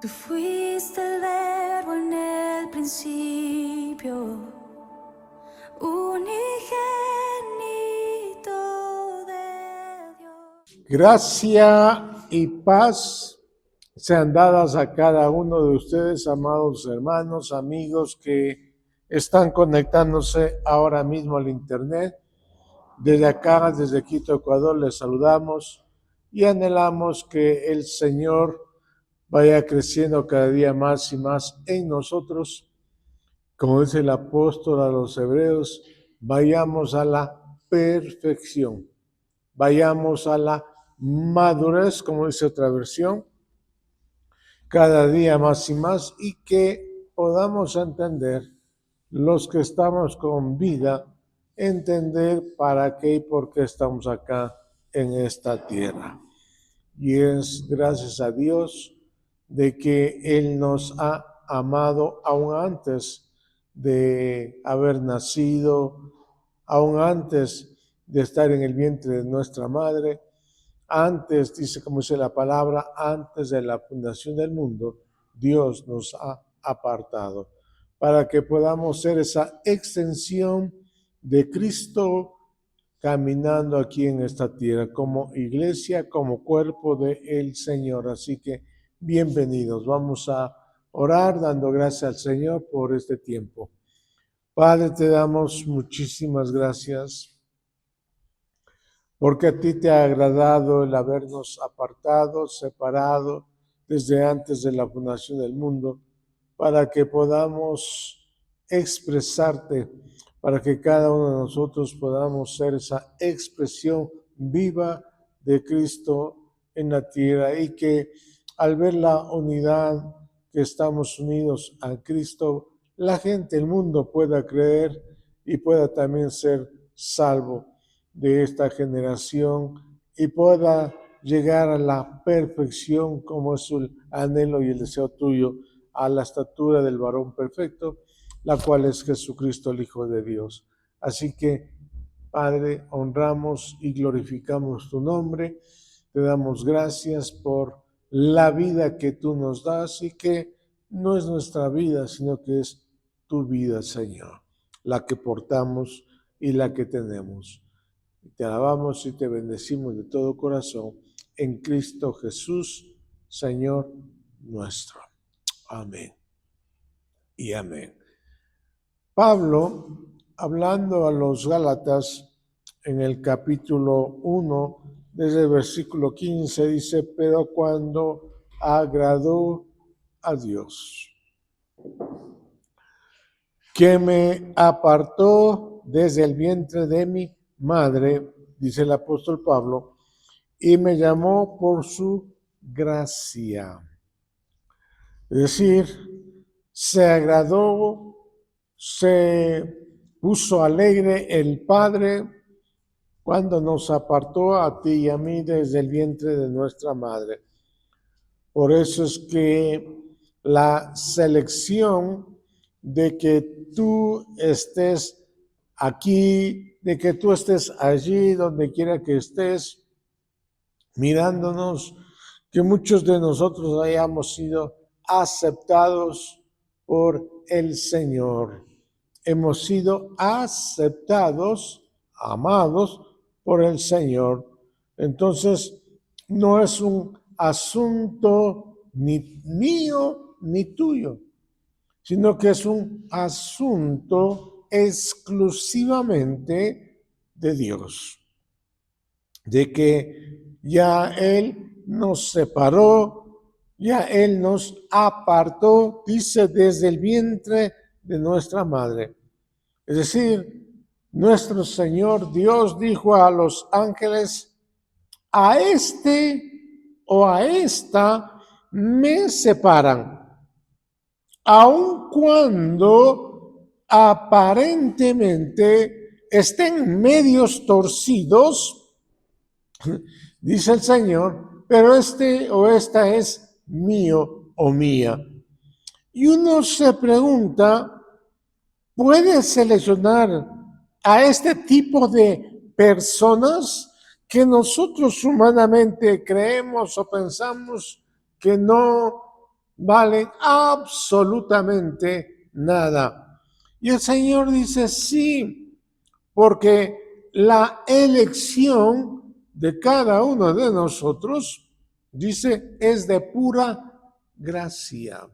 Tú fuiste el verbo en el principio, unigénito de Dios. Gracia y paz sean dadas a cada uno de ustedes, amados hermanos, amigos que están conectándose ahora mismo al internet. Desde acá, desde Quito, Ecuador, les saludamos y anhelamos que el Señor vaya creciendo cada día más y más en nosotros. Como dice el apóstol a los hebreos, vayamos a la perfección, vayamos a la madurez, como dice otra versión, cada día más y más, y que podamos entender, los que estamos con vida, entender para qué y por qué estamos acá en esta tierra. Y es gracias a Dios de que Él nos ha amado aún antes de haber nacido, aún antes de estar en el vientre de nuestra madre, antes, dice como dice la palabra, antes de la fundación del mundo, Dios nos ha apartado para que podamos ser esa extensión de Cristo caminando aquí en esta tierra como iglesia, como cuerpo del Señor. Así que bienvenidos. Vamos a orar dando gracias al Señor por este tiempo. Padre, te damos muchísimas gracias porque a ti te ha agradado el habernos apartado, separado desde antes de la fundación del mundo, para que podamos expresarte, para que cada uno de nosotros podamos ser esa expresión viva de Cristo en la tierra, y que al ver la unidad que estamos unidos a Cristo, la gente, el mundo pueda creer y pueda también ser salvo de esta generación y pueda llegar a la perfección, como es el anhelo y el deseo tuyo, a la estatura del varón perfecto, la cual es Jesucristo, el Hijo de Dios. Así que, Padre, honramos y glorificamos tu nombre, te damos gracias por la vida que tú nos das y que no es nuestra vida, sino que es tu vida, Señor, la que portamos y la que tenemos. Te alabamos y te bendecimos de todo corazón en Cristo Jesús, Señor nuestro. Amén y amén. Pablo, hablando a los Gálatas en el capítulo 1, desde el versículo 15, dice: pero cuando agradó a Dios, que me apartó desde el vientre de mi madre, dice el apóstol Pablo, y me llamó por su gracia. Es decir, se agradó, se puso alegre el Padre cuando nos apartó a ti y a mí desde el vientre de nuestra madre. Por eso es que la selección de que tú estés aquí, de que tú estés allí, donde quiera que estés, mirándonos, que muchos de nosotros hayamos sido aceptados por el Señor. Hemos sido aceptados, amados por el Señor. Entonces, no es un asunto ni mío ni tuyo, sino que es un asunto exclusivamente de Dios, de que ya Él nos separó, ya Él nos apartó, dice, desde el vientre de nuestra madre. Es decir, nuestro Señor Dios dijo a los ángeles: a este o a esta me separan, aun cuando aparentemente estén medios torcidos, dice el Señor, pero este o esta es mío o mía. Y uno se pregunta, ¿puede seleccionar a este tipo de personas que nosotros humanamente creemos o pensamos que no valen absolutamente nada. Y el Señor dice, sí, porque la elección de cada uno de nosotros, dice, es de pura gracia.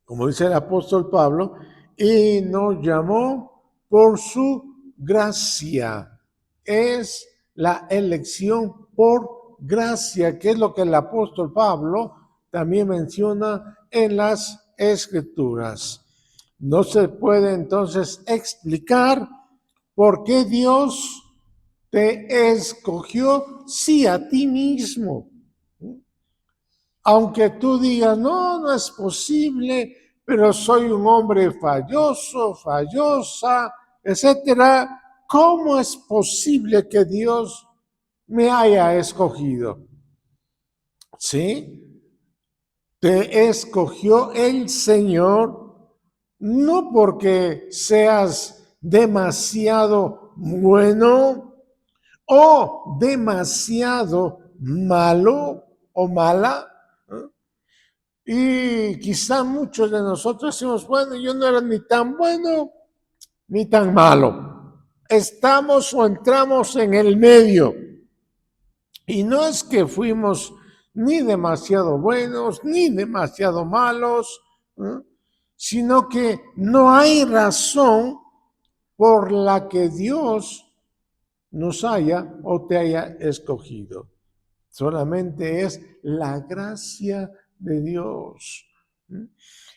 Como dice el apóstol Pablo, y nos llamó por su gracia. Es la elección por gracia, que es lo que el apóstol Pablo también menciona en las Escrituras. No se puede entonces explicar por qué Dios te escogió, sí, a ti mismo. Aunque tú digas, no, no es posible, pero soy un hombre falloso, fallosa, etcétera, ¿cómo es posible que Dios me haya escogido? ¿Sí? Te escogió el Señor no porque seas demasiado bueno o demasiado malo o mala. Y quizá muchos de nosotros decimos, bueno, yo no era ni tan bueno ni tan malo. Estamos o entramos en el medio. Y no es que fuimos ni demasiado buenos ni demasiado malos, sino que no hay razón por la que Dios nos haya o te haya escogido. Solamente es la gracia de Dios.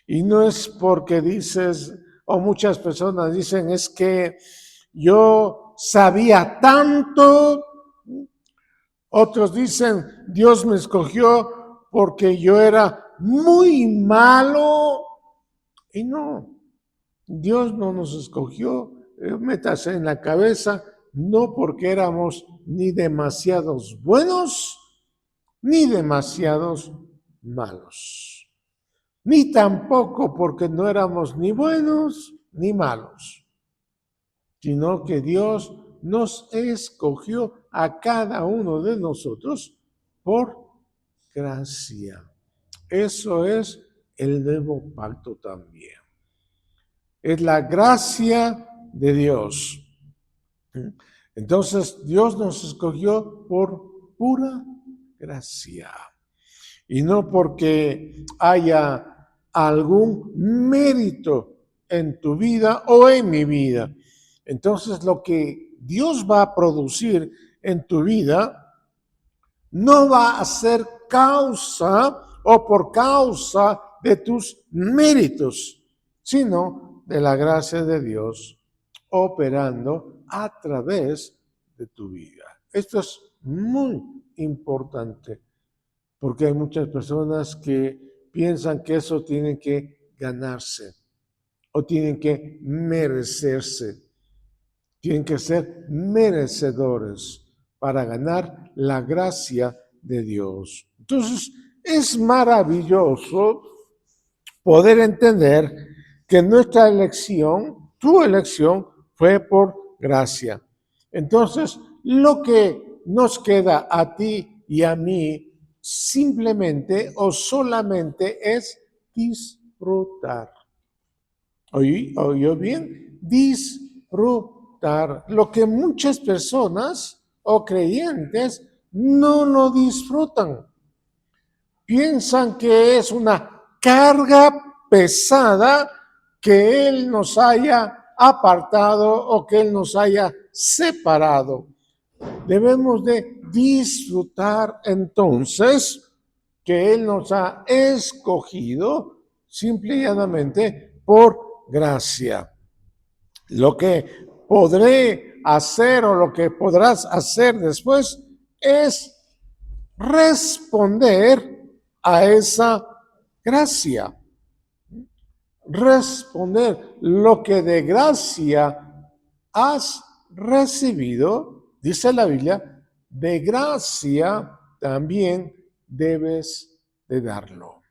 Y no es porque dices, o muchas personas dicen, es que yo sabía tanto. Otros dicen, Dios me escogió porque yo era muy malo. Y no, Dios no nos escogió, métase en la cabeza, no porque éramos ni demasiados buenos, ni demasiados malos, ni tampoco porque no éramos ni buenos ni malos, sino que Dios nos escogió a cada uno de nosotros por gracia. Eso es el nuevo pacto también. Es la gracia de Dios. Entonces, Dios nos escogió por pura gracia. Y no porque haya algún mérito en tu vida o en mi vida. Entonces, lo que Dios va a producir en tu vida no va a ser causa o por causa de tus méritos, sino de la gracia de Dios operando a través de tu vida. Esto es muy importante, porque hay muchas personas que piensan que eso tienen que ganarse o tienen que merecerse. Tienen que ser merecedores para ganar la gracia de Dios. Entonces, es maravilloso poder entender que nuestra elección, tu elección, fue por gracia. Entonces, lo que nos queda a ti y a mí simplemente o solamente es disfrutar. ¿Oyó bien? Disfrutar. Lo que muchas personas o creyentes no lo disfrutan. Piensan que es una carga pesada que Él nos haya apartado o que Él nos haya separado. Debemos de disfrutar entonces que Él nos ha escogido simple y llanamente por gracia. Lo que podré hacer o lo que podrás hacer después es responder a esa gracia. Responder lo que de gracia has recibido, dice la Biblia, de gracia también debes de darlo.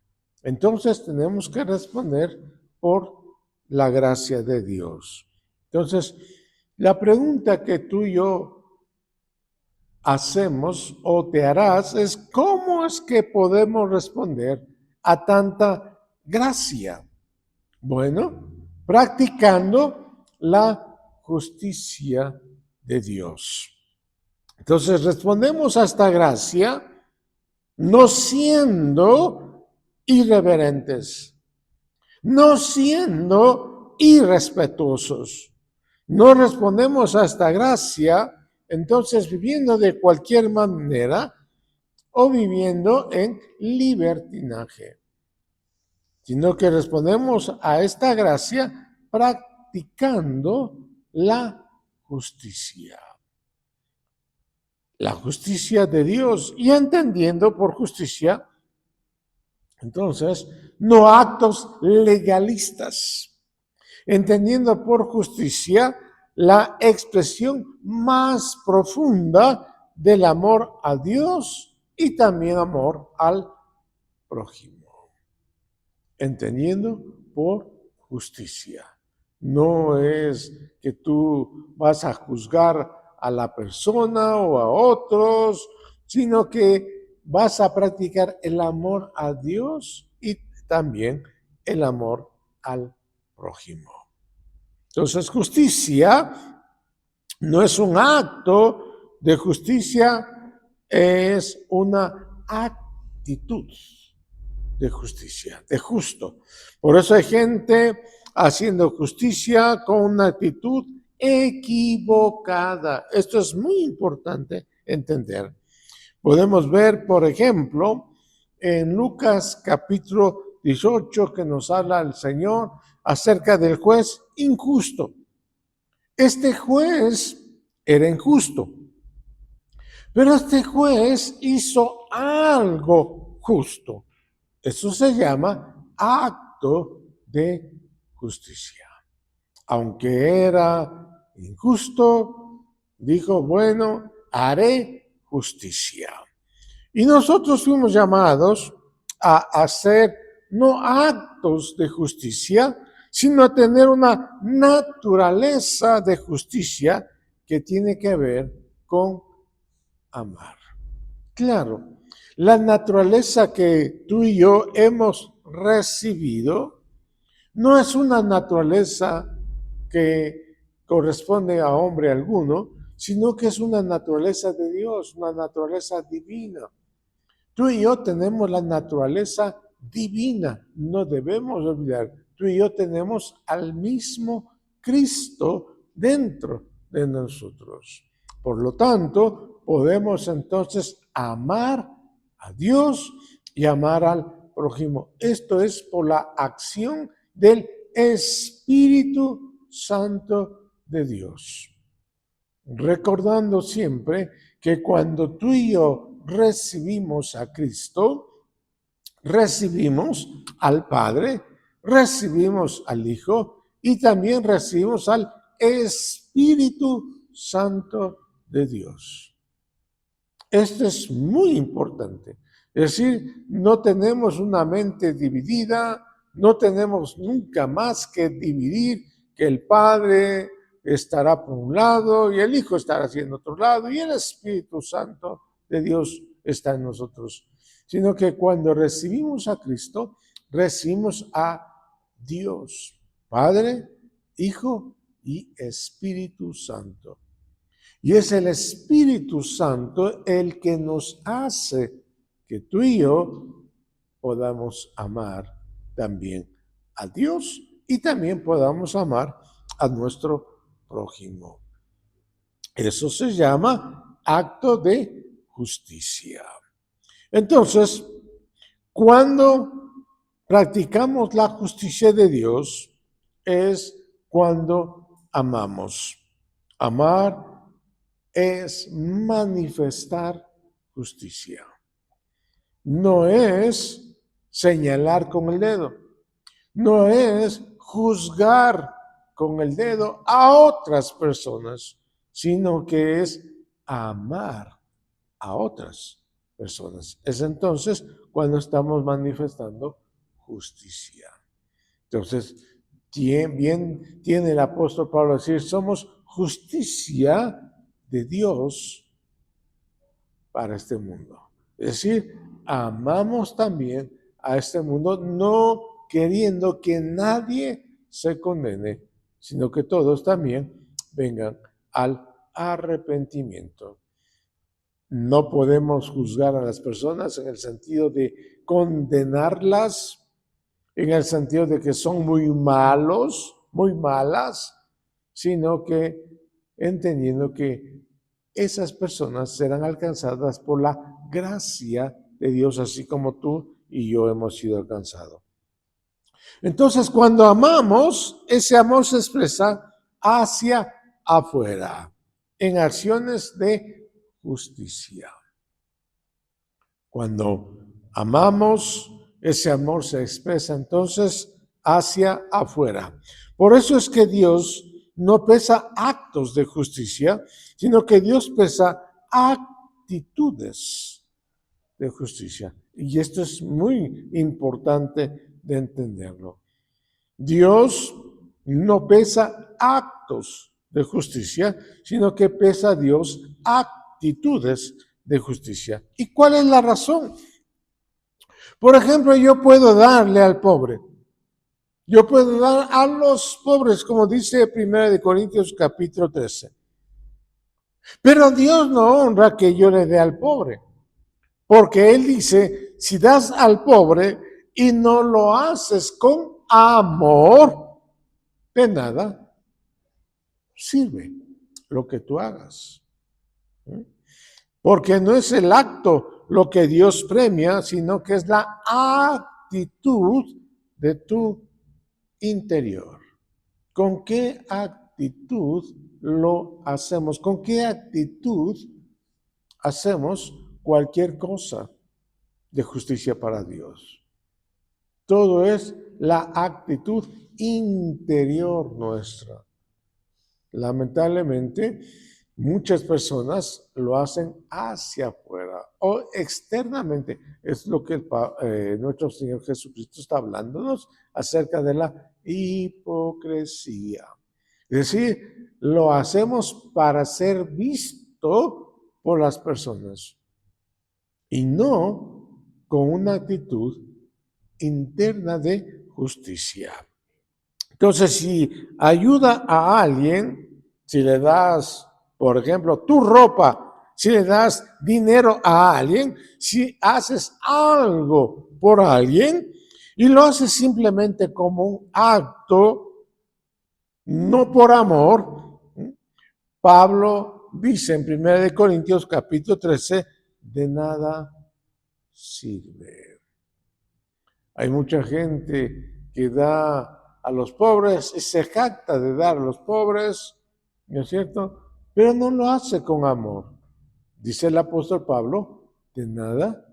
Entonces tenemos que responder por la gracia de Dios. Entonces, la pregunta que tú y yo hacemos o te harás es ¿cómo es que podemos responder a tanta gracia? Bueno, practicando la justicia de Dios. Entonces respondemos a esta gracia no siendo irreverentes, no siendo irrespetuosos. No respondemos a esta gracia, entonces viviendo de cualquier manera o viviendo en libertinaje, sino que respondemos a esta gracia practicando la justicia. La justicia de Dios y entendiendo por justicia, entonces, no actos legalistas, entendiendo por justicia la expresión más profunda del amor a Dios y también amor al prójimo. Entendiendo por justicia. No es que tú vas a juzgar a la persona o a otros, sino que vas a practicar el amor a Dios y también el amor al prójimo. Entonces, justicia no es un acto de justicia, es una actitud de justicia, de justo. Por eso hay gente haciendo justicia con una actitud equivocada. Esto es muy importante entender. Podemos ver, por ejemplo, en Lucas capítulo 18, que nos habla el Señor acerca del juez injusto. Este juez era injusto, pero este juez hizo algo justo. Eso se llama acto de justicia. Aunque era injusto, dijo, bueno, haré justicia. Y nosotros fuimos llamados a hacer no actos de justicia, sino a tener una naturaleza de justicia que tiene que ver con amar. Claro, la naturaleza que tú y yo hemos recibido no es una naturaleza que corresponde a hombre alguno, sino que es una naturaleza de Dios, una naturaleza divina. Tú y yo tenemos la naturaleza divina, no debemos olvidar. Tú y yo tenemos al mismo Cristo dentro de nosotros. Por lo tanto, podemos entonces amar a Dios y amar al prójimo. Esto es por la acción del Espíritu Santo de Dios. Recordando siempre que cuando tú y yo recibimos a Cristo, recibimos al Padre, recibimos al Hijo y también recibimos al Espíritu Santo de Dios. Esto es muy importante. Es decir, no tenemos una mente dividida, no tenemos nunca más que dividir que el Padre estará por un lado y el Hijo estará hacia otro lado y el Espíritu Santo de Dios está en nosotros. Sino que cuando recibimos a Cristo, recibimos a Dios, Padre, Hijo y Espíritu Santo. Y es el Espíritu Santo el que nos hace que tú y yo podamos amar también a Dios y también podamos amar a nuestro prójimo. Eso se llama acto de justicia. Entonces, cuando practicamos la justicia de Dios, es cuando amamos. Amar es manifestar justicia. No es señalar con el dedo. No es juzgar con el dedo a otras personas, sino que es amar a otras personas. Es entonces cuando estamos manifestando justicia. Entonces, bien tiene el apóstol Pablo decir, somos justicia de Dios para este mundo. Es decir, amamos también a este mundo, no queriendo que nadie se condene, sino que todos también vengan al arrepentimiento. No podemos juzgar a las personas en el sentido de condenarlas, en el sentido de que son muy malos, muy malas, sino que entendiendo que esas personas serán alcanzadas por la gracia de Dios, así como tú y yo hemos sido alcanzados. Entonces, cuando amamos, ese amor se expresa hacia afuera, en acciones de justicia. Cuando amamos, ese amor se expresa entonces hacia afuera. Por eso es que Dios no pesa actos de justicia, sino que Dios pesa actitudes de justicia. Y esto es muy importante de entenderlo. Dios no pesa actos de justicia, sino que pesa Dios actitudes de justicia. ¿Y cuál es la razón? Por ejemplo, yo puedo darle al pobre. Yo puedo dar a los pobres, como dice 1 Corintios capítulo 13. Pero Dios no honra que yo le dé al pobre. Porque Él dice, si das al pobre y no lo haces con amor, de nada sirve lo que tú hagas. Porque no es el acto lo que Dios premia, sino que es la actitud de tu interior. ¿Con qué actitud lo hacemos? ¿Con qué actitud hacemos cualquier cosa de justicia para Dios? Todo es la actitud interior nuestra. Lamentablemente, muchas personas lo hacen hacia afuera o externamente. Es lo que nuestro Señor Jesucristo está hablándonos acerca de la hipocresía. Es decir, lo hacemos para ser visto por las personas y no con una actitud interna de justicia. Entonces, si ayuda a alguien, si le das, por ejemplo, tu ropa, si le das dinero a alguien, si haces algo por alguien y lo haces simplemente como un acto, no por amor, Pablo dice en 1 Corintios capítulo 13, de nada sirve. Hay mucha gente que da a los pobres y se jacta de dar a los pobres, ¿no es cierto? Pero no lo hace con amor. Dice el apóstol Pablo, de nada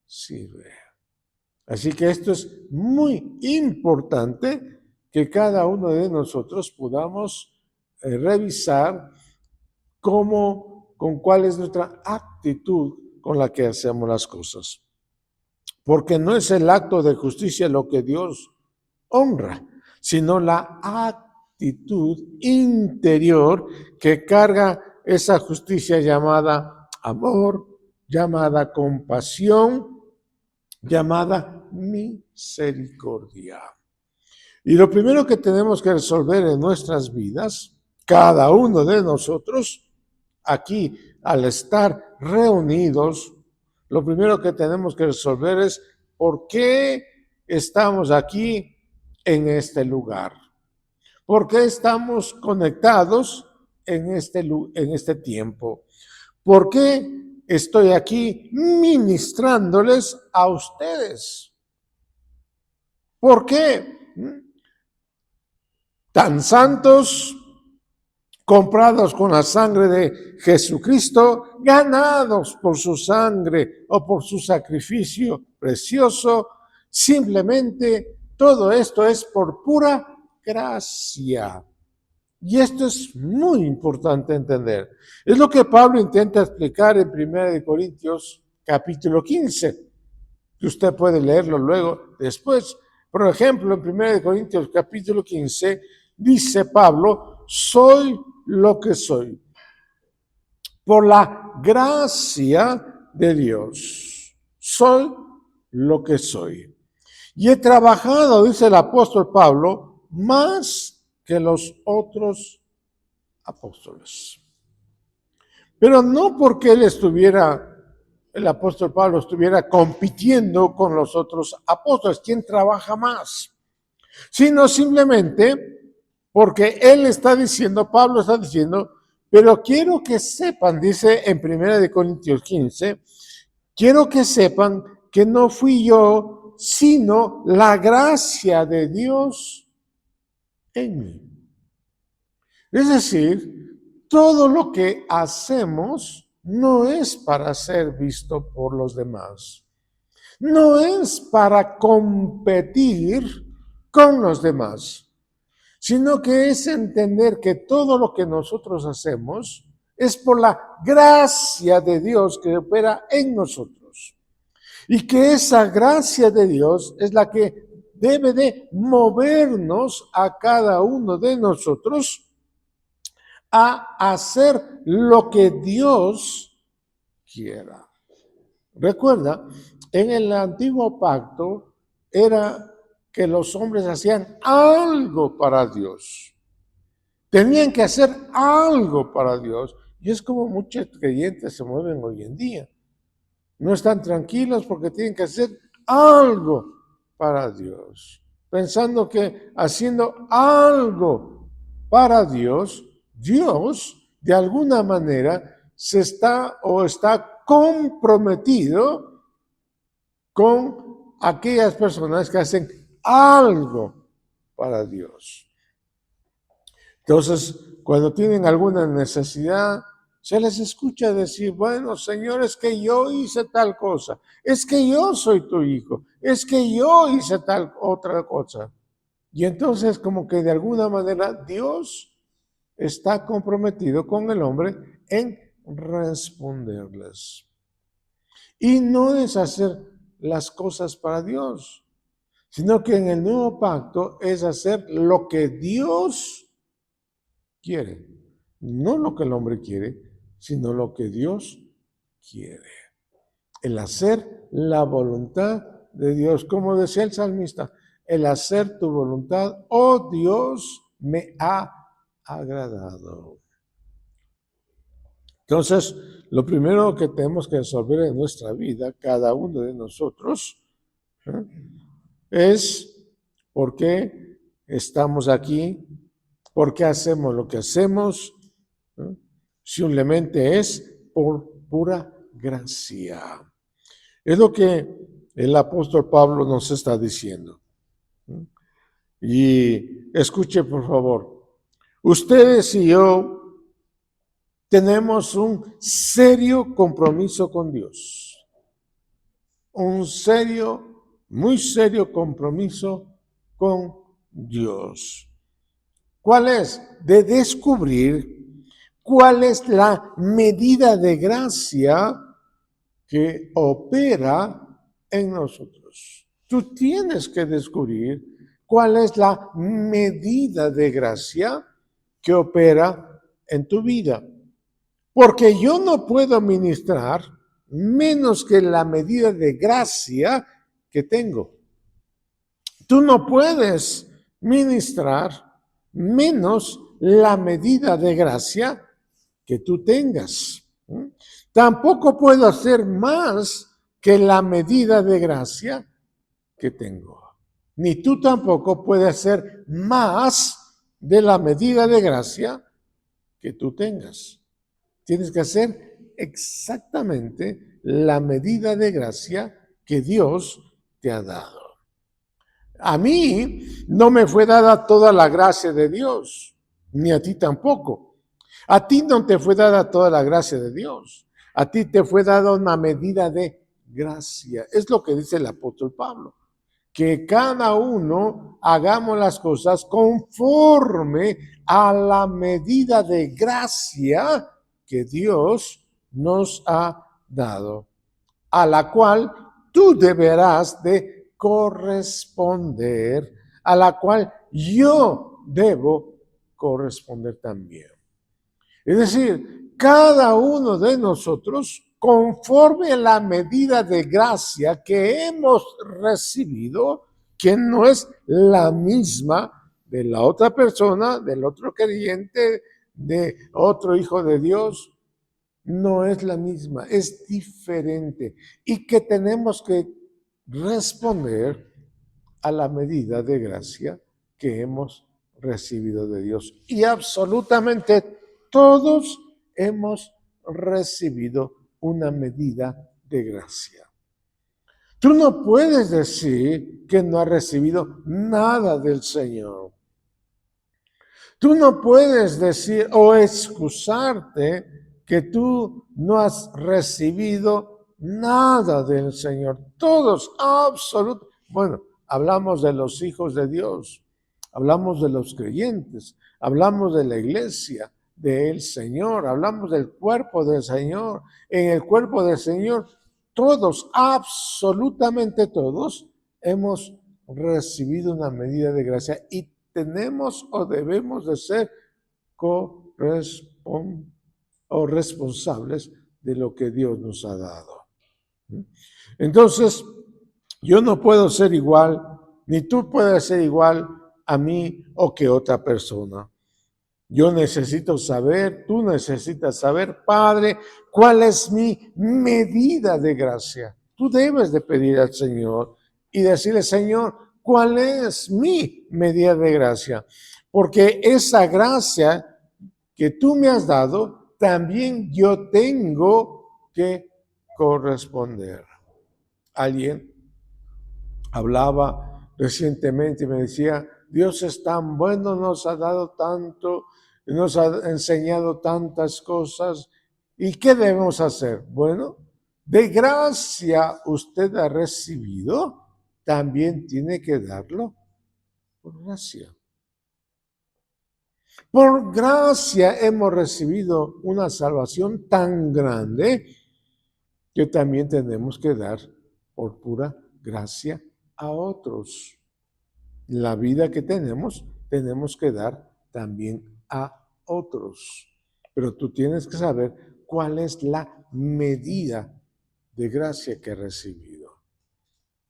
sirve. Así que esto es muy importante que cada uno de nosotros podamos revisar con cuál es nuestra actitud con la que hacemos las cosas. Porque no es el acto de justicia lo que Dios honra, sino la actitud interior que carga esa justicia llamada amor, llamada compasión, llamada misericordia. Y lo primero que tenemos que resolver en nuestras vidas, cada uno de nosotros, aquí al estar reunidos, lo primero que tenemos que resolver es por qué estamos aquí en este lugar. ¿Por qué estamos conectados en este tiempo? ¿Por qué estoy aquí ministrándoles a ustedes? ¿Por qué? Tan santos, comprados con la sangre de Jesucristo, ganados por su sangre o por su sacrificio precioso, simplemente todo esto es por pura gracia. Y esto es muy importante entender. Es lo que Pablo intenta explicar en 1 Corintios capítulo 15, que usted puede leerlo luego después. Por ejemplo, en 1 Corintios capítulo 15 dice Pablo, soy lo que soy por la gracia de Dios. Soy lo que soy. Y he trabajado, dice el apóstol Pablo, más que los otros apóstoles. Pero no porque el apóstol Pablo estuviera compitiendo con los otros apóstoles, ¿quién trabaja más? Sino simplemente porque él está diciendo, Pablo está diciendo, pero quiero que sepan, dice en 1 Corintios 15, quiero que sepan que no fui yo, sino la gracia de Dios en mí. Es decir, todo lo que hacemos no es para ser visto por los demás. No es para competir con los demás, sino que es entender que todo lo que nosotros hacemos es por la gracia de Dios que opera en nosotros. Y que esa gracia de Dios es la que debe de movernos a cada uno de nosotros a hacer lo que Dios quiera. Recuerda, en el antiguo pacto era que los hombres hacían algo para Dios. Tenían que hacer algo para Dios. Y es como muchos creyentes se mueven hoy en día. No están tranquilos porque tienen que hacer algo para Dios. Pensando que haciendo algo para Dios, Dios de alguna manera está comprometido con aquellas personas que hacen algo para Dios. Entonces, cuando tienen alguna necesidad, se les escucha decir, bueno, Señor, es que yo hice tal cosa, es que yo soy tu hijo, es que yo hice tal otra cosa. Y entonces como que de alguna manera Dios está comprometido con el hombre en responderles. Y no es hacer las cosas para Dios, sino que en el nuevo pacto es hacer lo que Dios quiere. No lo que el hombre quiere, sino lo que Dios quiere. El hacer la voluntad de Dios. Como decía el salmista, el hacer tu voluntad, oh Dios, me ha agradado. Entonces, lo primero que tenemos que resolver en nuestra vida, cada uno de nosotros, es por qué estamos aquí, por qué hacemos lo que hacemos. Simplemente es por pura gracia. Es lo que el apóstol Pablo nos está diciendo. Y escuche, por favor, ustedes y yo tenemos un serio compromiso con Dios. Un serio, muy serio compromiso con Dios. ¿Cuál es? De descubrir cuál es la medida de gracia que opera en nosotros. Tú tienes que descubrir cuál es la medida de gracia que opera en tu vida. Porque yo no puedo ministrar menos que la medida de gracia que tengo. Tú no puedes ministrar menos la medida de gracia que tú tengas. Tampoco puedo hacer más que la medida de gracia que tengo. Ni tú tampoco puedes hacer más de la medida de gracia que tú tengas. Tienes que hacer exactamente la medida de gracia que Dios te ha dado. A mí no me fue dada toda la gracia de Dios, ni a ti tampoco. A ti no te fue dada toda la gracia de Dios. A ti te fue dada una medida de gracia. Es lo que dice el apóstol Pablo. Que cada uno hagamos las cosas conforme a la medida de gracia que Dios nos ha dado, a la cual tú deberás de corresponder, a la cual yo debo corresponder también. Es decir, cada uno de nosotros, conforme a la medida de gracia que hemos recibido, que no es la misma de la otra persona, del otro creyente, de otro hijo de Dios. No es la misma, es diferente. Y que tenemos que responder a la medida de gracia que hemos recibido de Dios. Y absolutamente todos hemos recibido una medida de gracia. Tú no puedes decir que no has recibido nada del Señor. Tú no puedes decir o excusarte que tú no has recibido nada del Señor. Todos, absolutamente. Bueno, hablamos de los hijos de Dios, hablamos de los creyentes, hablamos de la iglesia, del Señor, hablamos del cuerpo del Señor. En el cuerpo del Señor, todos, absolutamente todos, hemos recibido una medida de gracia y tenemos o debemos de ser responsables de lo que Dios nos ha dado. Entonces, yo no puedo ser igual, ni tú puedes ser igual a mí o que otra persona. Yo necesito saber, tú necesitas saber, Padre, cuál es mi medida de gracia. Tú debes de pedir al Señor y decirle, Señor, ¿cuál es mi medida de gracia? Porque esa gracia que tú me has dado, también yo tengo que corresponder. Alguien hablaba recientemente y me decía, Dios es tan bueno, nos ha dado tanto, nos ha enseñado tantas cosas. ¿Y qué debemos hacer? Bueno, de gracia usted ha recibido, también tiene que darlo por gracia. Por gracia hemos recibido una salvación tan grande que también tenemos que dar por pura gracia a otros. La vida que tenemos que dar también a otros. Pero tú tienes que saber cuál es la medida de gracia que has recibido.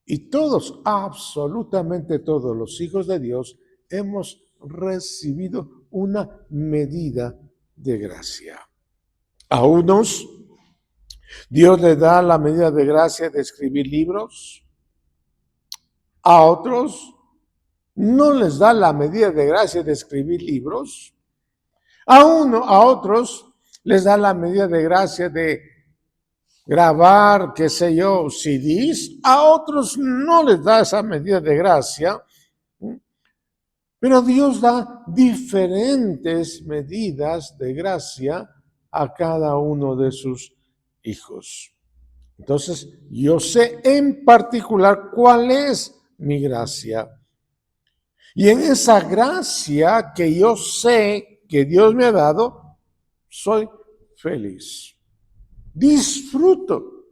Y todos, absolutamente todos los hijos de Dios, hemos recibido una medida de gracia. A unos, Dios les da la medida de gracia de escribir libros. A otros, no les da la medida de gracia de escribir libros. A otros les da la medida de gracia de grabar, qué sé yo, CDs. A otros no les da esa medida de gracia. Pero Dios da diferentes medidas de gracia a cada uno de sus hijos. Entonces, yo sé en particular cuál es mi gracia. Y en esa gracia que yo sé que Dios me ha dado, soy feliz. Disfruto.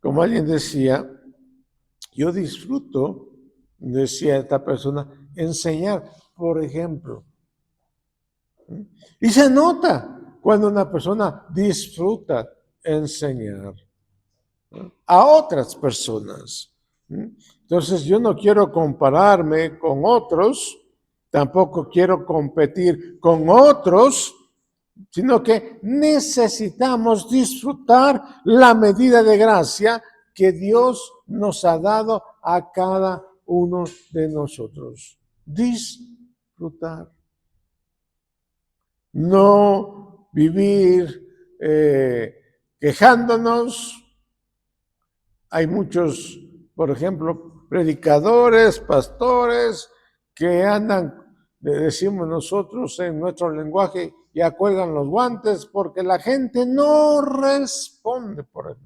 Como alguien decía, yo disfruto, decía esta persona, enseñar, por ejemplo. Y se nota cuando una persona disfruta enseñar a otras personas. Entonces yo no quiero compararme con otros, tampoco quiero competir con otros, sino que necesitamos disfrutar la medida de gracia que Dios nos ha dado a cada uno de nosotros. Disfrutar. No vivir quejándonos. Hay muchos, por ejemplo, predicadores, pastores, que andan, le decimos nosotros en nuestro lenguaje, ya cuelgan los guantes porque la gente no responde por él.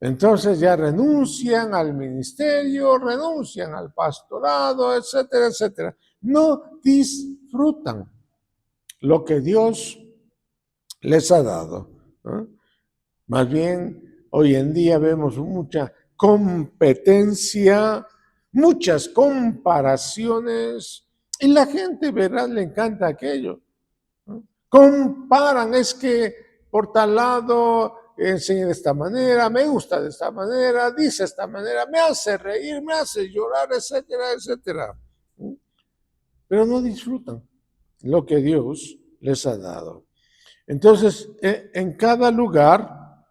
Entonces ya renuncian al ministerio, renuncian al pastorado, etcétera, etcétera. No disfrutan lo que Dios les ha dado, ¿no? Más bien, hoy en día vemos mucha competencia, muchas comparaciones, y la gente, ¿verdad?, le encanta aquello, ¿no? Comparan, es que por tal lado enseña de esta manera, me gusta de esta manera, dice de esta manera, me hace reír, me hace llorar, etcétera, etcétera. Pero no disfrutan lo que Dios les ha dado. Entonces, en cada lugar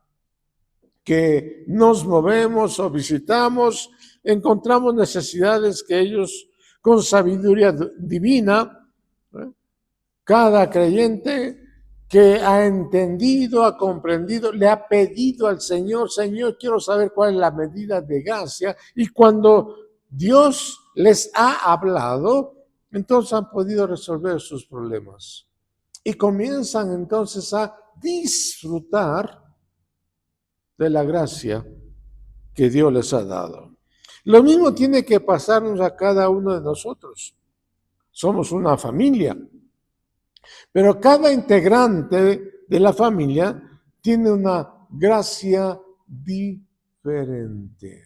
que nos movemos o visitamos, encontramos necesidades que ellos, con sabiduría divina, cada creyente que ha entendido, ha comprendido, le ha pedido al Señor, Señor, quiero saber cuál es la medida de gracia. Y cuando Dios les ha hablado, entonces han podido resolver sus problemas. Y comienzan entonces a disfrutar de la gracia que Dios les ha dado. Lo mismo tiene que pasarnos a cada uno de nosotros. Somos una familia, pero cada integrante de la familia tiene una gracia diferente.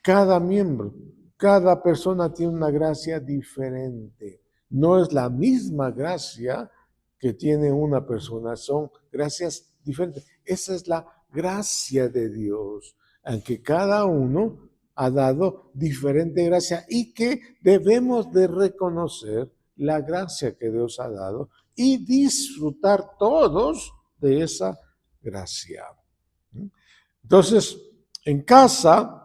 Cada miembro, cada persona tiene una gracia diferente. No es la misma gracia que tiene una persona, son gracias diferentes. Esa es la gracia de Dios, aunque cada uno ha dado diferente gracia y que debemos de reconocer la gracia que Dios ha dado y disfrutar todos de esa gracia. Entonces, en casa,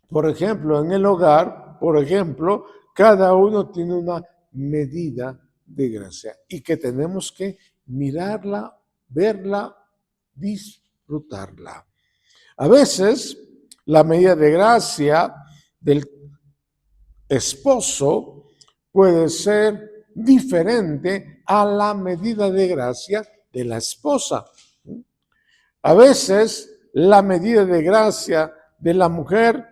por ejemplo, en el hogar, por ejemplo, cada uno tiene una medida de gracia y que tenemos que mirarla, verla, disfrutarla. A veces, la medida de gracia del esposo puede ser diferente a la medida de gracia de la esposa. A veces, la medida de gracia de la mujer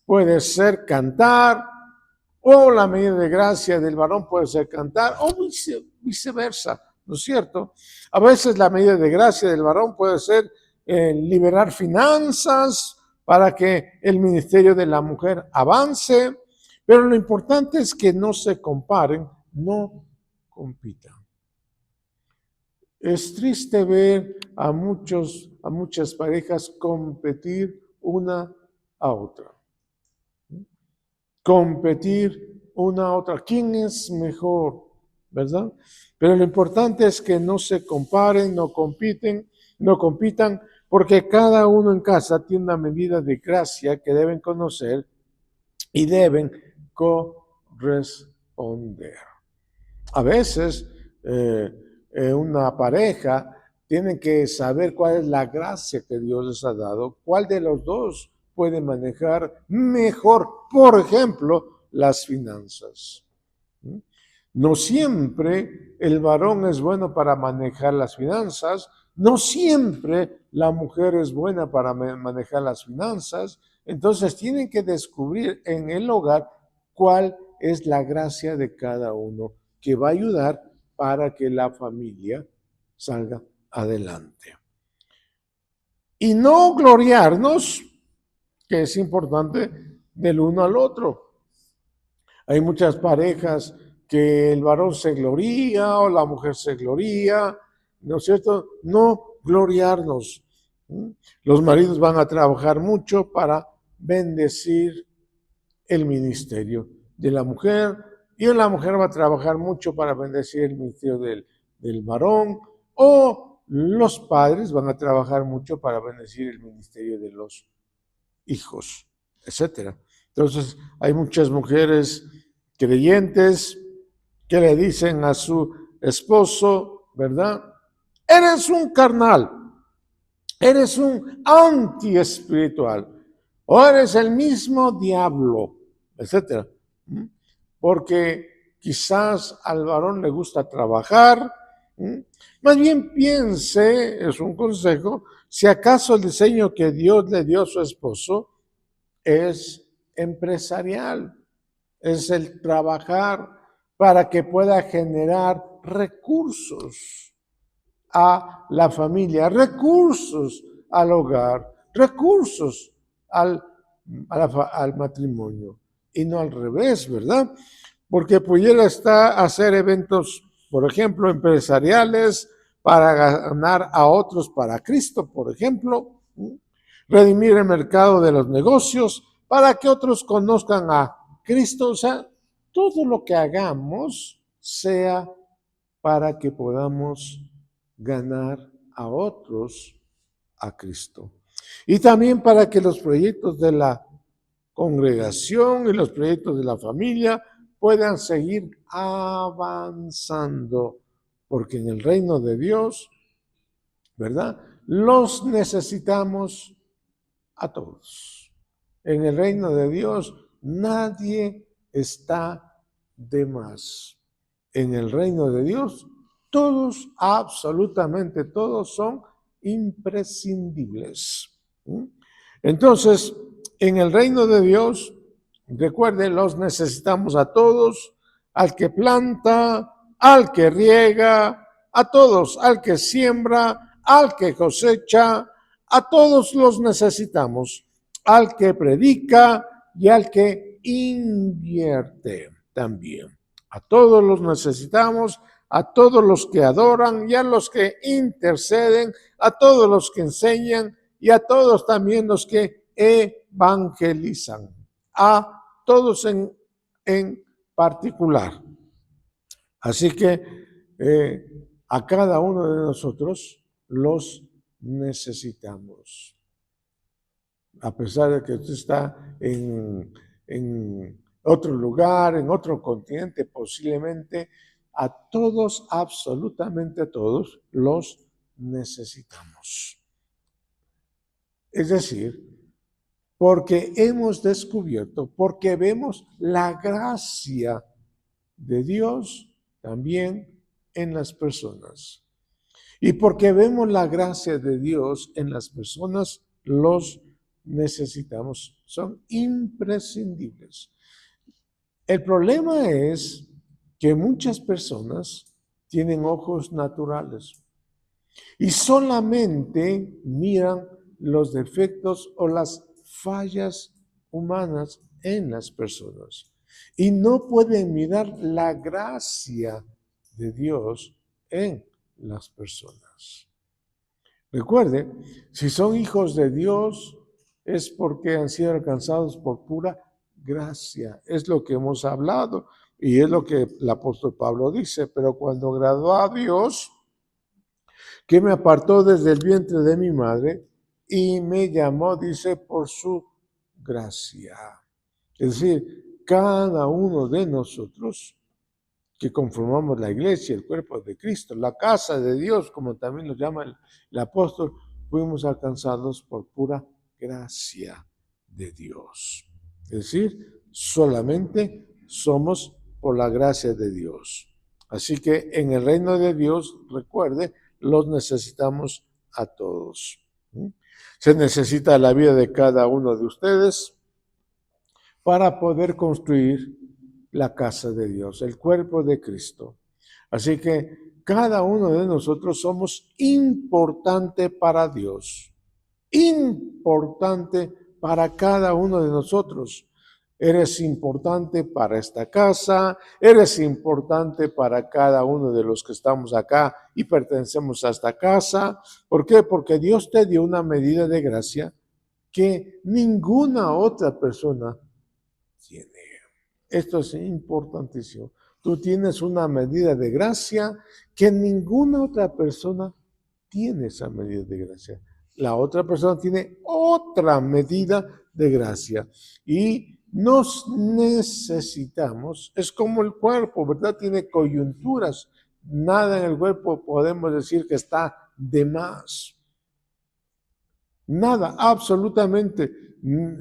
puede ser cantar, o la medida de gracia del varón puede ser cantar, o viceversa, ¿no es cierto? A veces la medida de gracia del varón puede ser liberar finanzas para que el ministerio de la mujer avance, pero lo importante es que no se comparen, no compitan. Es triste ver a muchas parejas competir una a otra. Competir una a otra. ¿Quién es mejor? ¿Verdad? Pero lo importante es que no se comparen, no compitan, porque cada uno en casa tiene una medida de gracia que deben conocer y deben corresponder. A veces una pareja tiene que saber cuál es la gracia que Dios les ha dado, cuál de los dos puede manejar mejor, por ejemplo, las finanzas. No siempre el varón es bueno para manejar las finanzas, no siempre la mujer es buena para manejar las finanzas, entonces tienen que descubrir en el hogar cuál es la gracia de cada uno que va a ayudar para que la familia salga adelante. Y no gloriarnos, que es importante, del uno al otro. Hay muchas parejas que el varón se gloría o la mujer se gloría, ¿no es cierto? No gloriarnos. Los maridos van a trabajar mucho para bendecir el ministerio de la mujer y la mujer va a trabajar mucho para bendecir el ministerio del varón, o los padres van a trabajar mucho para bendecir el ministerio de los hijos, etcétera. Entonces, hay muchas mujeres creyentes que le dicen a su esposo, ¿verdad? Eres un carnal, eres un antiespiritual, o eres el mismo diablo, etcétera. Porque quizás al varón le gusta trabajar. Más bien piense, es un consejo, si acaso el diseño que Dios le dio a su esposo es empresarial, es el trabajar para que pueda generar recursos a la familia, recursos al hogar, recursos al matrimonio, y no al revés, ¿verdad? Porque pudiera hacer eventos, por ejemplo, empresariales para ganar a otros para Cristo, por ejemplo, redimir el mercado de los negocios para que otros conozcan a Cristo. O sea, todo lo que hagamos sea para que podamos ganar a otros a Cristo. Y también para que los proyectos de la congregación y los proyectos de la familia puedan seguir avanzando, porque en el reino de Dios, ¿verdad? Los necesitamos a todos. En el reino de Dios nadie está de más. En el reino de Dios todos, absolutamente todos, son imprescindibles. Entonces, en el reino de Dios, recuerden, los necesitamos a todos, al que planta, al que riega, a todos, al que siembra, al que cosecha, a todos los necesitamos, al que predica y al que invierte también. A todos los necesitamos, a todos los que adoran y a los que interceden, a todos los que enseñan y a todos también los que evangelizan, a todos en particular. Así que a cada uno de nosotros los necesitamos. A pesar de que usted está en otro lugar, en otro continente, posiblemente a todos, absolutamente a todos, los necesitamos. Es decir, porque hemos descubierto, porque vemos la gracia de Dios también en las personas. Y porque vemos la gracia de Dios en las personas, los necesitamos. Son imprescindibles. El problema es que muchas personas tienen ojos naturales y solamente miran los defectos o las fallas humanas en las personas y no pueden mirar la gracia de Dios en las personas. Recuerde, si son hijos de Dios es porque han sido alcanzados por pura gracia. Es lo que hemos hablado y es lo que el apóstol Pablo dice, pero cuando agradó a Dios, que me apartó desde el vientre de mi madre y me llamó, dice, por su gracia. Es decir, cada uno de nosotros que conformamos la iglesia, el cuerpo de Cristo, la casa de Dios, como también lo llama el apóstol, fuimos alcanzados por pura gracia de Dios. Es decir, solamente somos por la gracia de Dios. Así que en el reino de Dios, recuerde, los necesitamos a todos. Se necesita la vida de cada uno de ustedes para poder construir la casa de Dios, el cuerpo de Cristo. Así que cada uno de nosotros somos importante para Dios, importante para cada uno de nosotros. Eres importante para esta casa, eres importante para cada uno de los que estamos acá y pertenecemos a esta casa. ¿Por qué? Porque Dios te dio una medida de gracia que ninguna otra persona tiene. Esto es importantísimo. Tú tienes una medida de gracia que ninguna otra persona tiene esa medida de gracia. La otra persona tiene otra medida de gracia. Y nos necesitamos. Es como el cuerpo, ¿verdad? Tiene coyunturas. Nada en el cuerpo podemos decir que está de más. Nada, absolutamente.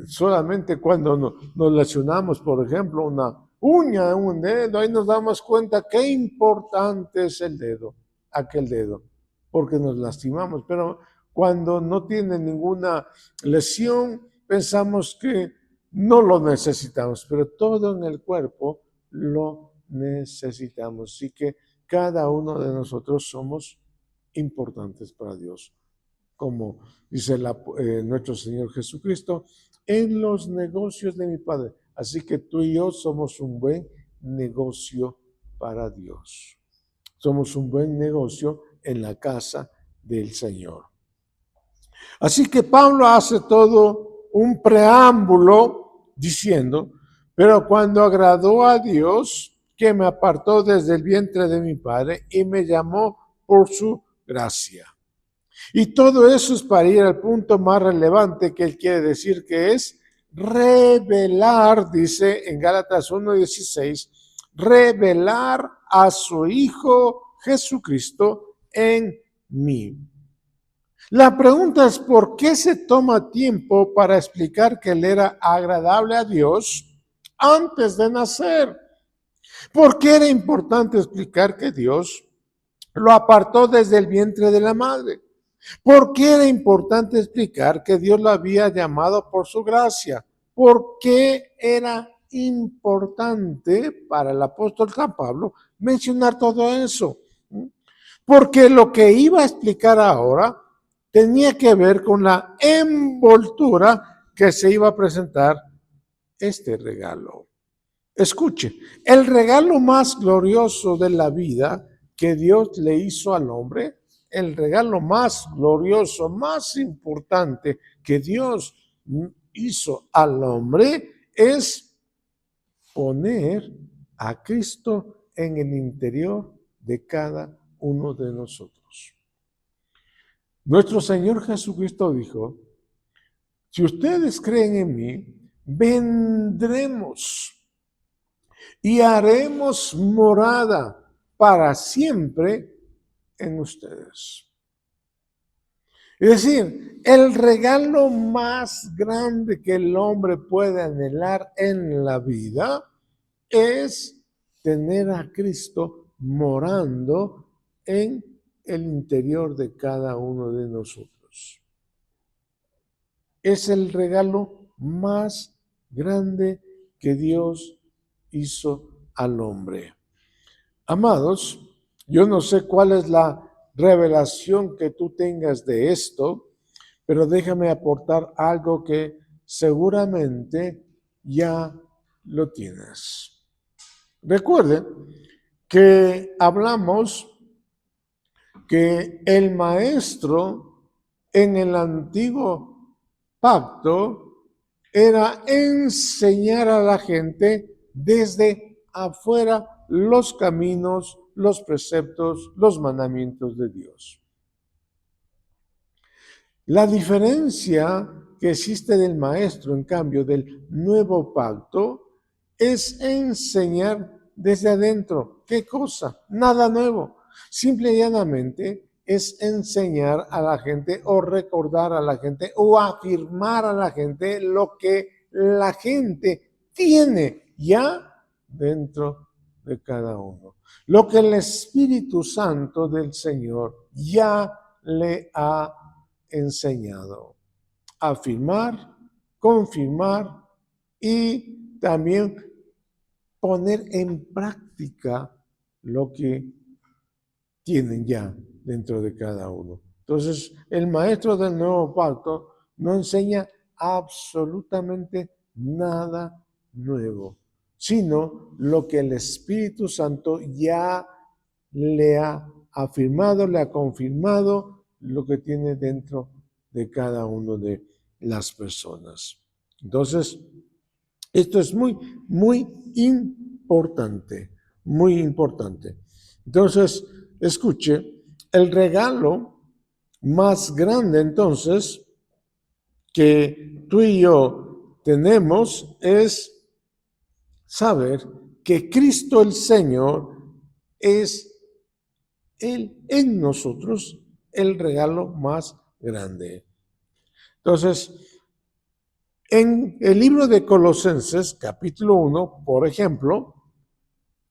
Solamente cuando nos lesionamos, por ejemplo, una uña de un dedo, ahí nos damos cuenta qué importante es el dedo, aquel dedo, porque nos lastimamos. Pero cuando no tiene ninguna lesión, pensamos que no lo necesitamos, pero todo en el cuerpo lo necesitamos. Así que cada uno de nosotros somos importantes para Dios. Como dice nuestro Señor Jesucristo, en los negocios de mi Padre. Así que tú y yo somos un buen negocio para Dios. Somos un buen negocio en la casa del Señor. Así que Pablo hace todo un preámbulo diciendo, pero cuando agradó a Dios, que me apartó desde el vientre de mi padre y me llamó por su gracia. Y todo eso es para ir al punto más relevante que él quiere decir, que es revelar, dice en Gálatas 1:16, revelar a su Hijo Jesucristo en mí. La pregunta es, ¿por qué se toma tiempo para explicar que él era agradable a Dios antes de nacer? ¿Por qué era importante explicar que Dios lo apartó desde el vientre de la madre? ¿Por qué era importante explicar que Dios lo había llamado por su gracia? ¿Por qué era importante para el apóstol San Pablo mencionar todo eso? Porque lo que iba a explicar ahora tenía que ver con la envoltura que se iba a presentar este regalo. Escuche, el regalo más glorioso de la vida que Dios le hizo al hombre, el regalo más glorioso, más importante que Dios hizo al hombre es poner a Cristo en el interior de cada uno de nosotros. Nuestro Señor Jesucristo dijo, si ustedes creen en mí, vendremos y haremos morada para siempre en ustedes. Es decir, el regalo más grande que el hombre puede anhelar en la vida es tener a Cristo morando en el interior de cada uno de nosotros. Es el regalo más grande que Dios hizo al hombre. Amados, yo no sé cuál es la revelación que tú tengas de esto, pero déjame aportar algo que seguramente ya lo tienes. Recuerden que hablamos que el maestro en el antiguo pacto era enseñar a la gente desde afuera los caminos, los preceptos, los mandamientos de Dios. La diferencia que existe del maestro, en cambio, del nuevo pacto, es enseñar desde adentro. ¿Qué cosa? Nada nuevo. Simple y llanamente es enseñar a la gente o recordar a la gente o afirmar a la gente lo que la gente tiene ya dentro de cada uno. Lo que el Espíritu Santo del Señor ya le ha enseñado. Afirmar, confirmar y también poner en práctica lo que tienen ya dentro de cada uno. Entonces, el maestro del nuevo pacto no enseña absolutamente nada nuevo, sino lo que el Espíritu Santo ya le ha afirmado, le ha confirmado lo que tiene dentro de cada uno de las personas. Entonces, esto es muy, muy importante, muy importante. Entonces, escuche, el regalo más grande entonces que tú y yo tenemos es saber que Cristo el Señor es Él en nosotros el regalo más grande. Entonces, en el libro de Colosenses, capítulo 1, por ejemplo,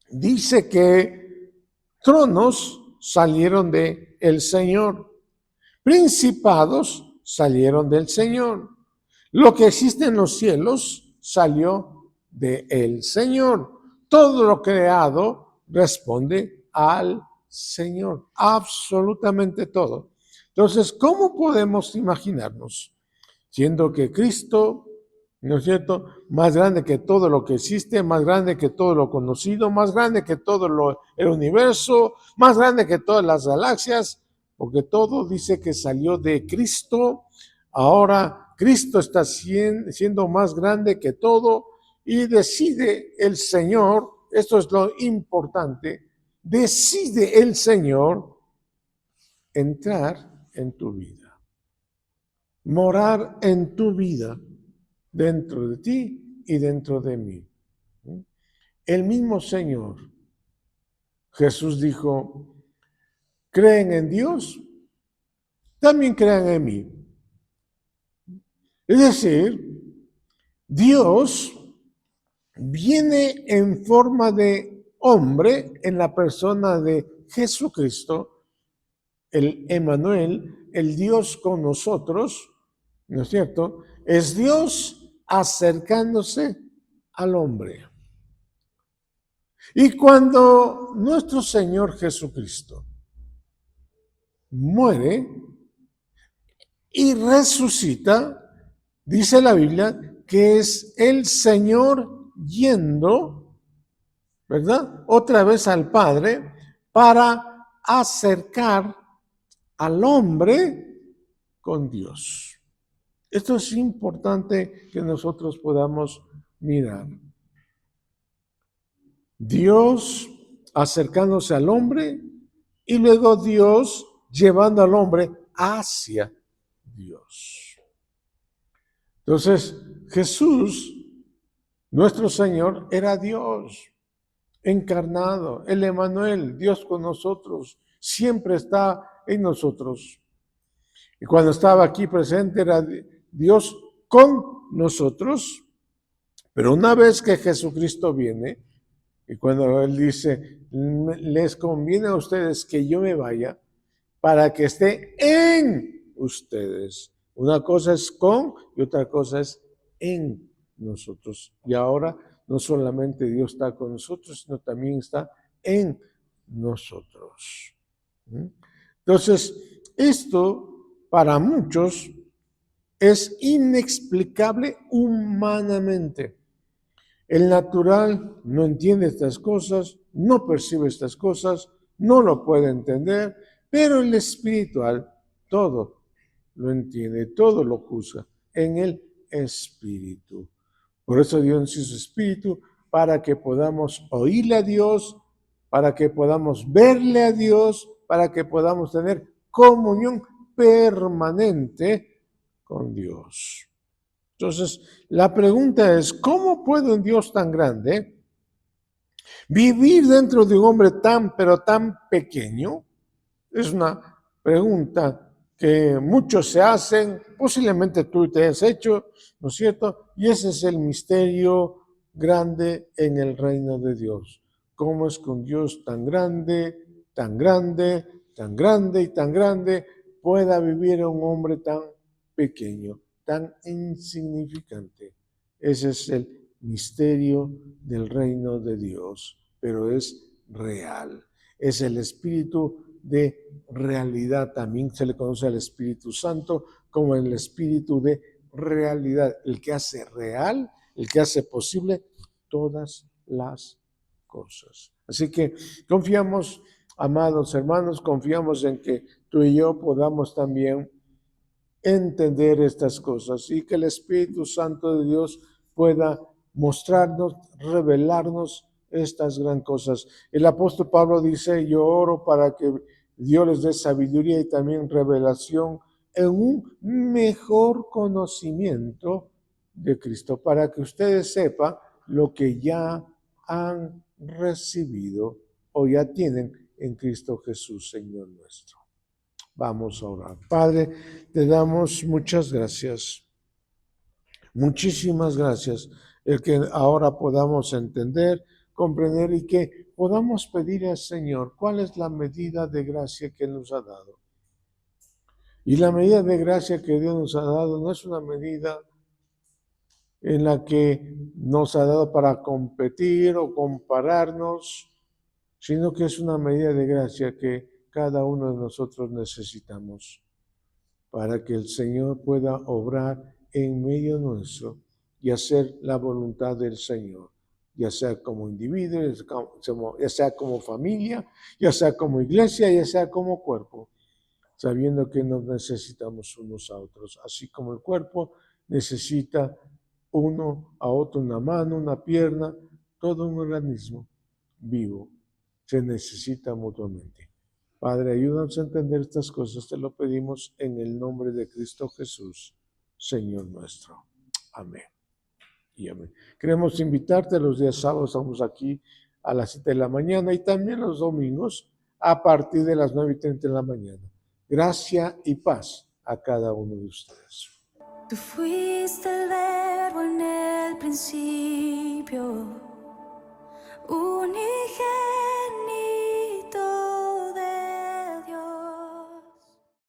dice que tronos salieron de el Señor, principados salieron del Señor, lo que existe en los cielos salió de el Señor, todo lo creado responde al Señor, absolutamente todo. Entonces, ¿cómo podemos imaginarnos, siendo que Cristo, ¿no es cierto?, más grande que todo lo que existe, más grande que todo lo conocido, más grande que todo el universo, más grande que todas las galaxias, porque todo dice que salió de Cristo. Ahora Cristo está siendo más grande que todo y decide el Señor, esto es lo importante, decide el Señor entrar en tu vida, morar en tu vida, dentro de ti y dentro de mí. El mismo Señor, Jesús dijo, ¿creen en Dios? También crean en mí. Es decir, Dios viene en forma de hombre en la persona de Jesucristo, el Emmanuel, el Dios con nosotros, ¿no es cierto? Es Dios acercándose al hombre. Y cuando nuestro Señor Jesucristo muere y resucita, dice la Biblia que es el Señor yendo, ¿verdad? Otra vez al Padre para acercar al hombre con Dios. Esto es importante que nosotros podamos mirar. Dios acercándose al hombre y luego Dios llevando al hombre hacia Dios. Entonces, Jesús, nuestro Señor, era Dios encarnado, el Emmanuel, Dios con nosotros, siempre está en nosotros. Y cuando estaba aquí presente era Dios con nosotros, pero una vez que Jesucristo viene, y cuando Él dice, les conviene a ustedes que yo me vaya para que esté en ustedes. Una cosa es con y otra cosa es en nosotros. Y ahora no solamente Dios está con nosotros, sino también está en nosotros. Entonces, esto para muchos es inexplicable humanamente. El natural no entiende estas cosas, no percibe estas cosas, no lo puede entender, pero el espiritual todo lo entiende, todo lo juzga en el espíritu. Por eso Dios nos hizo espíritu, para que podamos oírle a Dios, para que podamos verle a Dios, para que podamos tener comunión permanente con Dios. Entonces, la pregunta es, ¿cómo puede un Dios tan grande vivir dentro de un hombre pero tan pequeño? Es una pregunta que muchos se hacen, posiblemente tú te has hecho, ¿no es cierto? Y ese es el misterio grande en el reino de Dios. ¿Cómo es que un Dios tan grande, tan grande, tan grande y tan grande pueda vivir en un hombre tan pequeño, tan insignificante? Ese es el misterio del reino de Dios, pero es real. Es el espíritu de realidad. También se le conoce al Espíritu Santo como el espíritu de realidad, el que hace real, el que hace posible todas las cosas. Así que confiamos, amados hermanos, confiamos en que tú y yo podamos también entender estas cosas y que el Espíritu Santo de Dios pueda mostrarnos, revelarnos estas gran cosas. El apóstol Pablo dice, yo oro para que Dios les dé sabiduría y también revelación en un mejor conocimiento de Cristo, para que ustedes sepan lo que ya han recibido o ya tienen en Cristo Jesús, Señor nuestro. Vamos a orar. Padre, te damos muchas gracias. Muchísimas gracias. El que ahora podamos entender, comprender y que podamos pedir al Señor cuál es la medida de gracia que nos ha dado. Y la medida de gracia que Dios nos ha dado no es una medida en la que nos ha dado para competir o compararnos, sino que es una medida de gracia que cada uno de nosotros necesitamos para que el Señor pueda obrar en medio nuestro y hacer la voluntad del Señor, ya sea como individuo, ya sea como familia, ya sea como iglesia, ya sea como cuerpo. sabiendo que nos necesitamos unos a otros, así como el cuerpo necesita uno a otro, una mano, una pierna, todo un organismo vivo se necesita mutuamente. Padre, ayúdanos a entender estas cosas, te lo pedimos en el nombre de Cristo Jesús, Señor nuestro. Amén. Y amén. Queremos invitarte los días sábados, estamos aquí a las 7 de la mañana y también los domingos a partir de las 9:30 de la mañana. Gracia y paz a cada uno de ustedes. Tú fuiste el verbo en el principio.